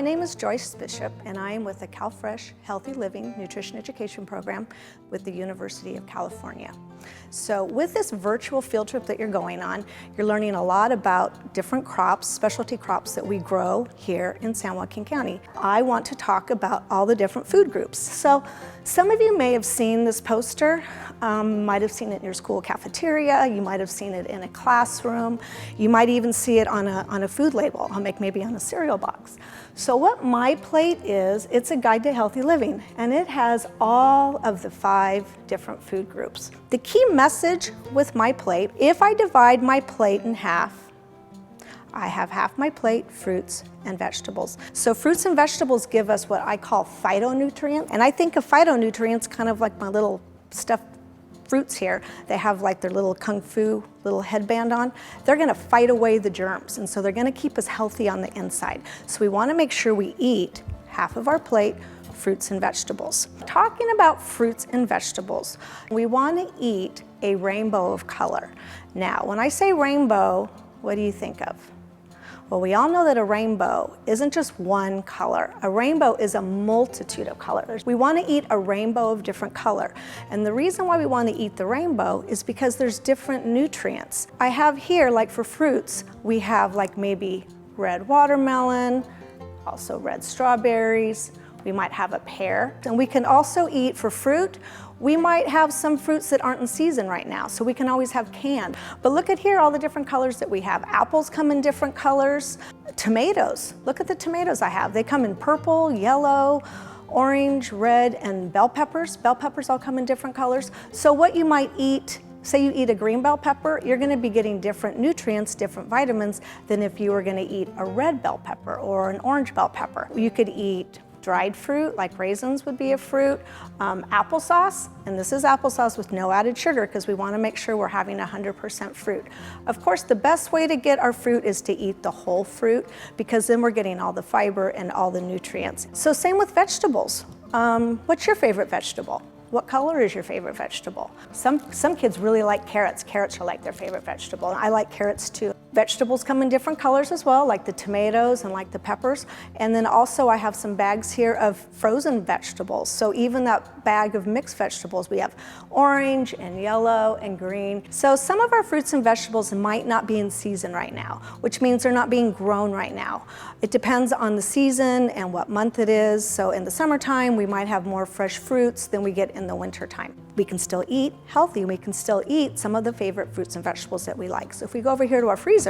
My name is Joyce Bishop, and I am with the CalFresh Healthy Living Nutrition Education Program with the University of California. So with this virtual field trip that you're going on, you're learning a lot about different crops, specialty crops that we grow here in San Joaquin County. I want to talk about all the different food groups. So some of you may have seen this poster, might have seen it in your school cafeteria, you might have seen it in a classroom, you might even see it on a food label, maybe on a cereal box. So what My Plate is, it's a guide to healthy living, and it has all of the 5 different food groups. The key message with My Plate, if I divide my plate in half, I have half my plate fruits and vegetables. So fruits and vegetables give us what I call phytonutrients, and I think of phytonutrients kind of like my little stuffed fruits here. They have like their little kung fu little headband on. They're gonna fight away the germs, and so they're gonna keep us healthy on the inside. So we wanna make sure we eat half of our plate fruits and vegetables. Talking about fruits and vegetables, we wanna eat a rainbow of color. Now, when I say rainbow, what do you think of? Well, we all know that a rainbow isn't just one color. A rainbow is a multitude of colors. We want to eat a rainbow of different color. And the reason why we want to eat the rainbow is because there's different nutrients. I have here, like for fruits, we have like maybe red watermelon, also red strawberries. We might have a pear. And we can also eat for fruit. We might have some fruits that aren't in season right now, so we can always have canned. But look at here, all the different colors that we have. Apples come in different colors. Tomatoes, look at the tomatoes I have. They come in purple, yellow, orange, red, and bell peppers. Bell peppers all come in different colors. So what you might eat, say you eat a green bell pepper, you're gonna be getting different nutrients, different vitamins than if you were gonna eat a red bell pepper or an orange bell pepper. You could eat dried fruit, like raisins would be a fruit, applesauce, and this is applesauce with no added sugar because we want to make sure we're having 100% fruit. Of course, the best way to get our fruit is to eat the whole fruit because then we're getting all the fiber and all the nutrients. So same with vegetables. What's your favorite vegetable? What color is your favorite vegetable? Some kids really like carrots. Carrots are like their favorite vegetable, and I like carrots too. Vegetables come in different colors as well, like the tomatoes and like the peppers. And then also I have some bags here of frozen vegetables. So even that bag of mixed vegetables, we have orange and yellow and green. So some of our fruits and vegetables might not be in season right now, which means they're not being grown right now. It depends on the season and what month it is. So in the summertime, we might have more fresh fruits than we get in the winter time. We can still eat healthy. We can still eat some of the favorite fruits and vegetables that we like. So if we go over here to our freezer,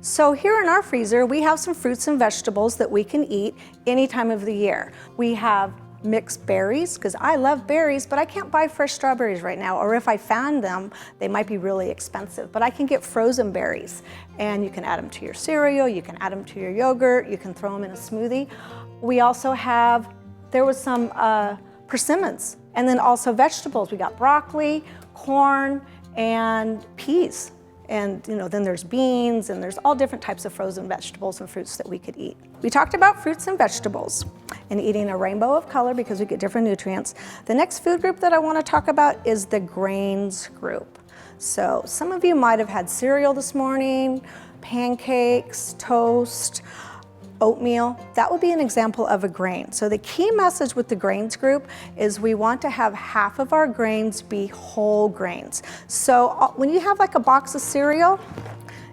so here in our freezer, we have some fruits and vegetables that we can eat any time of the year. We have mixed berries, because I love berries, but I can't buy fresh strawberries right now, or if I found them, they might be really expensive, but I can get frozen berries, and you can add them to your cereal, you can add them to your yogurt, you can throw them in a smoothie. We also have, there was some persimmons, and then also vegetables. We got broccoli, corn, and peas. And then there's beans, and there's all different types of frozen vegetables and fruits that we could eat. We talked about fruits and vegetables and eating a rainbow of color because we get different nutrients. The next food group that I want to talk about is the grains group. So some of you might have had cereal this morning, pancakes, toast, oatmeal. That would be an example of a grain. So the key message with the grains group is we want to have half of our grains be whole grains. So when you have like a box of cereal,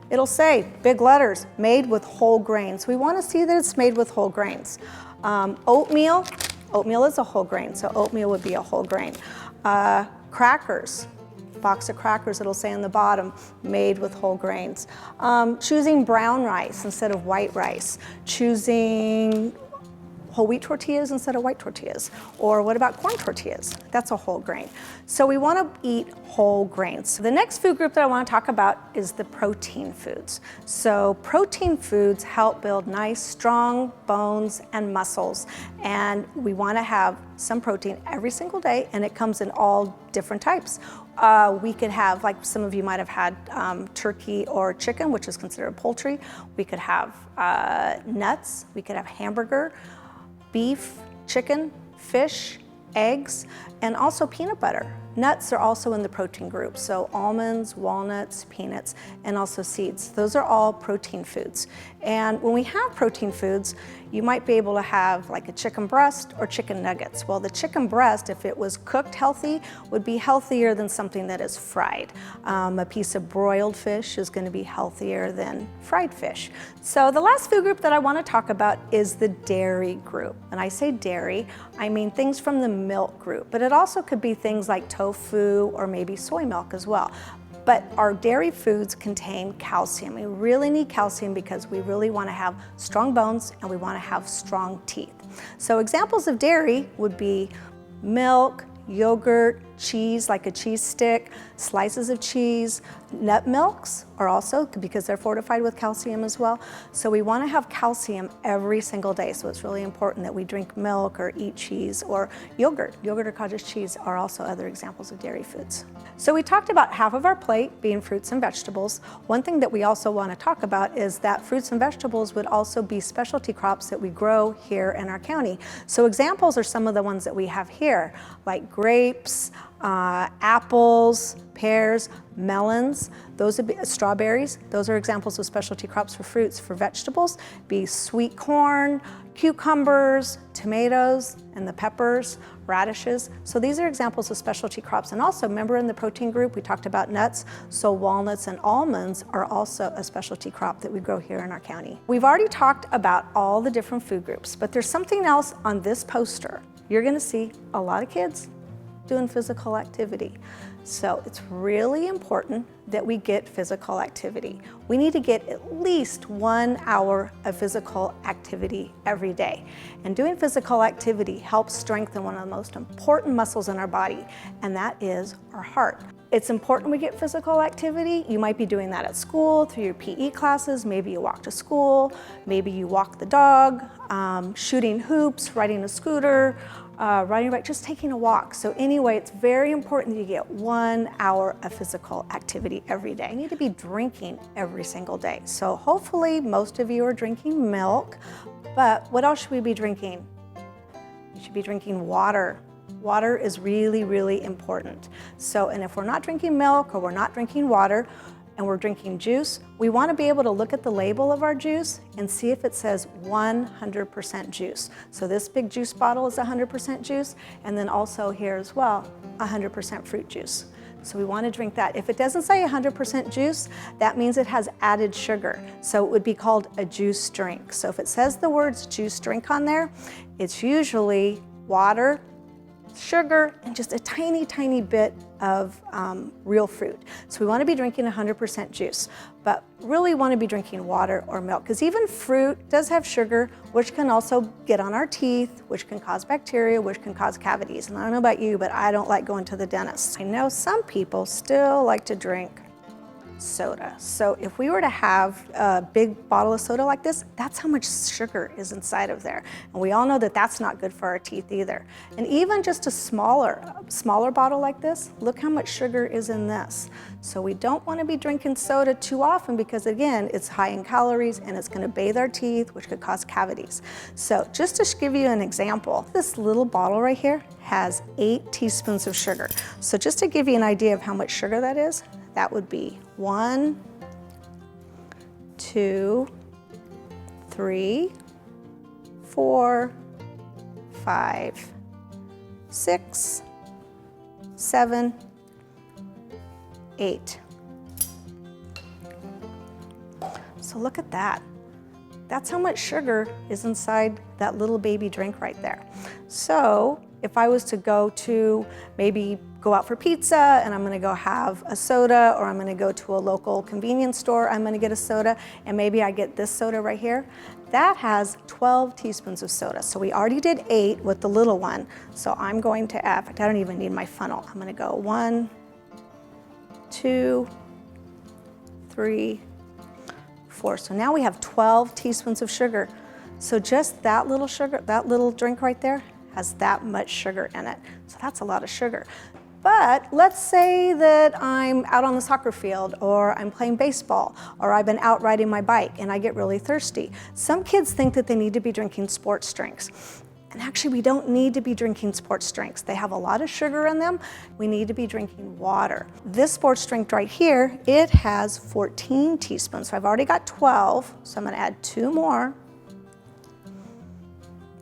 it'll say, big letters, made with whole grains. We want to see that it's made with whole grains. Oatmeal is a whole grain, so oatmeal would be a whole grain. Crackers, box of crackers, it'll say on the bottom, made with whole grains. Choosing brown rice instead of white rice. Choosing whole wheat tortillas instead of white tortillas. Or what about corn tortillas? That's a whole grain. So we want to eat whole grains. So the next food group that I want to talk about is the protein foods. So protein foods help build nice, strong bones and muscles. And we want to have some protein every single day, and it comes in all different types. We could have, like some of you might have had turkey or chicken, which is considered poultry. We could have nuts, we could have hamburger, beef, chicken, fish, eggs, and also peanut butter. Nuts are also in the protein group, so almonds, walnuts, peanuts, and also seeds. Those are all protein foods. And when we have protein foods, you might be able to have like a chicken breast or chicken nuggets. Well, the chicken breast, if it was cooked healthy, would be healthier than something that is fried. A piece of broiled fish is going to be healthier than fried fish. So the last food group that I want to talk about is the dairy group. And I say dairy, I mean things from the milk group, but it also could be things like tofu or maybe soy milk as well. But our dairy foods contain calcium. We really need calcium because we really want to have strong bones and we want to have strong teeth. So examples of dairy would be milk, yogurt, cheese like a cheese stick, slices of cheese. Nut milks are also, because they're fortified with calcium as well. So we want to have calcium every single day. So it's really important that we drink milk or eat cheese or yogurt. Yogurt or cottage cheese are also other examples of dairy foods. So we talked about half of our plate being fruits and vegetables. One thing that we also want to talk about is that fruits and vegetables would also be specialty crops that we grow here in our county. So examples are some of the ones that we have here, like grapes, apples, pears, melons, those would be strawberries. Those are examples of specialty crops for fruits. For vegetables, be sweet corn, cucumbers, tomatoes, and the peppers, radishes. So these are examples of specialty crops. And also, remember in the protein group, we talked about nuts. So walnuts and almonds are also a specialty crop that we grow here in our county. We've already talked about all the different food groups, but there's something else on this poster. You're gonna see a lot of kids doing physical activity. So it's really important that we get physical activity. We need to get at least 1 hour of physical activity every day. And doing physical activity helps strengthen one of the most important muscles in our body, and that is our heart. It's important we get physical activity. You might be doing that at school through your PE classes. Maybe you walk to school, maybe you walk the dog, shooting hoops, riding a scooter, riding a bike, just taking a walk. So anyway, it's very important that you get 1 hour of physical activity every day. You need to be drinking every single day. So hopefully most of you are drinking milk, but what else should we be drinking? You should be drinking water. Water is really, really important. So, and if we're not drinking milk or we're not drinking water, and we're drinking juice, we want to be able to look at the label of our juice and see if it says 100% juice. So this big juice bottle is 100% juice, and then also here as well, 100% fruit juice. So we want to drink that. If it doesn't say 100% juice, that means it has added sugar. So it would be called a juice drink. So if it says the words juice drink on there, it's usually water, sugar, and just a tiny, tiny bit of real fruit. So we want to be drinking 100% juice, but really want to be drinking water or milk, because even fruit does have sugar, which can also get on our teeth, which can cause bacteria, which can cause cavities. And I don't know about you, but I don't like going to the dentist. I know some people still like to drink soda. So if we were to have a big bottle of soda like this, that's how much sugar is inside of there. And we all know that that's not good for our teeth either. And even just a smaller bottle like this, look how much sugar is in this. So we don't want to be drinking soda too often because again, it's high in calories and it's going to bathe our teeth, which could cause cavities. So just to give you an example, this little bottle right here has 8 teaspoons of sugar. So just to give you an idea of how much sugar that is, that would be 1, 2, 3, 4, 5, 6, 7, 8. So look at that. That's how much sugar is inside that little baby drink right there. So if I was to go to maybe go out for pizza and I'm going to go have a soda, or I'm going to go to a local convenience store, I'm going to get a soda, and maybe I get this soda right here, that has 12 teaspoons of soda. So we already did 8 with the little one. So I'm going to add, in fact, I don't even need my funnel. I'm going to go 1, 2, 3, 4. So now we have 12 teaspoons of sugar. So just that little sugar, that little drink right there has that much sugar in it. So that's a lot of sugar. But let's say that I'm out on the soccer field, or I'm playing baseball, or I've been out riding my bike and I get really thirsty. Some kids think that they need to be drinking sports drinks. And actually, we don't need to be drinking sports drinks. They have a lot of sugar in them. We need to be drinking water. This sports drink right here, it has 14 teaspoons. So I've already got 12, so I'm gonna add 2 more.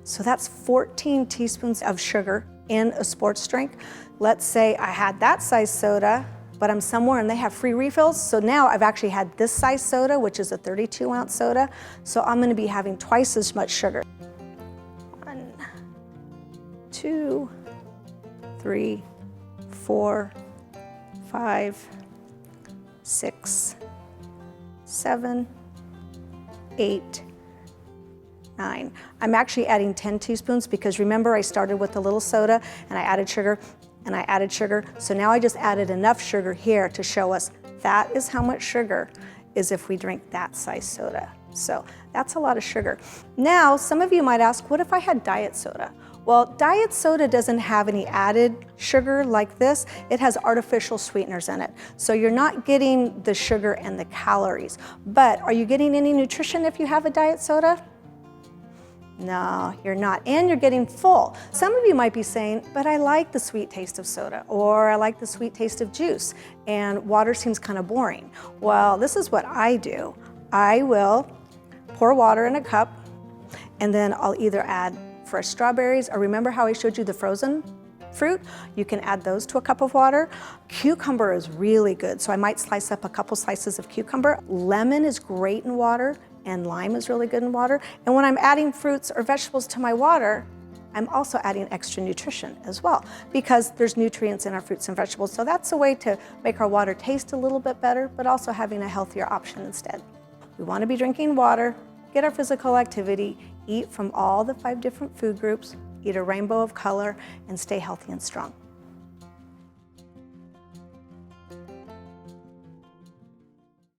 So that's 14 teaspoons of sugar in a sports drink. Let's say I had that size soda, but I'm somewhere and they have free refills. So now I've actually had this size soda, which is a 32-ounce soda. So I'm gonna be having twice as much sugar. 1, 2, 3, 4, 5, 6, 7, 8, 9. I'm actually adding 10 teaspoons because remember I started with a little soda and I added sugar and I added sugar. So now I just added enough sugar here to show us that is how much sugar is if we drink that size soda. So that's a lot of sugar. Now, some of you might ask, what if I had diet soda? Well, diet soda doesn't have any added sugar like this. It has artificial sweeteners in it. So you're not getting the sugar and the calories. But are you getting any nutrition if you have a diet soda? No, you're not, and you're getting full. Some of you might be saying, but I like the sweet taste of soda, or I like the sweet taste of juice, and water seems kind of boring. Well, this is what I do. I will pour water in a cup, and then I'll either add fresh strawberries, or remember how I showed you the frozen fruit? You can add those to a cup of water. Cucumber is really good, so I might slice up a couple slices of cucumber. Lemon is great in water, and lime is really good in water. And when I'm adding fruits or vegetables to my water, I'm also adding extra nutrition as well because there's nutrients in our fruits and vegetables. So that's a way to make our water taste a little bit better, but also having a healthier option instead. We want to be drinking water, get our physical activity, eat from all the 5 different food groups, eat a rainbow of color, and stay healthy and strong.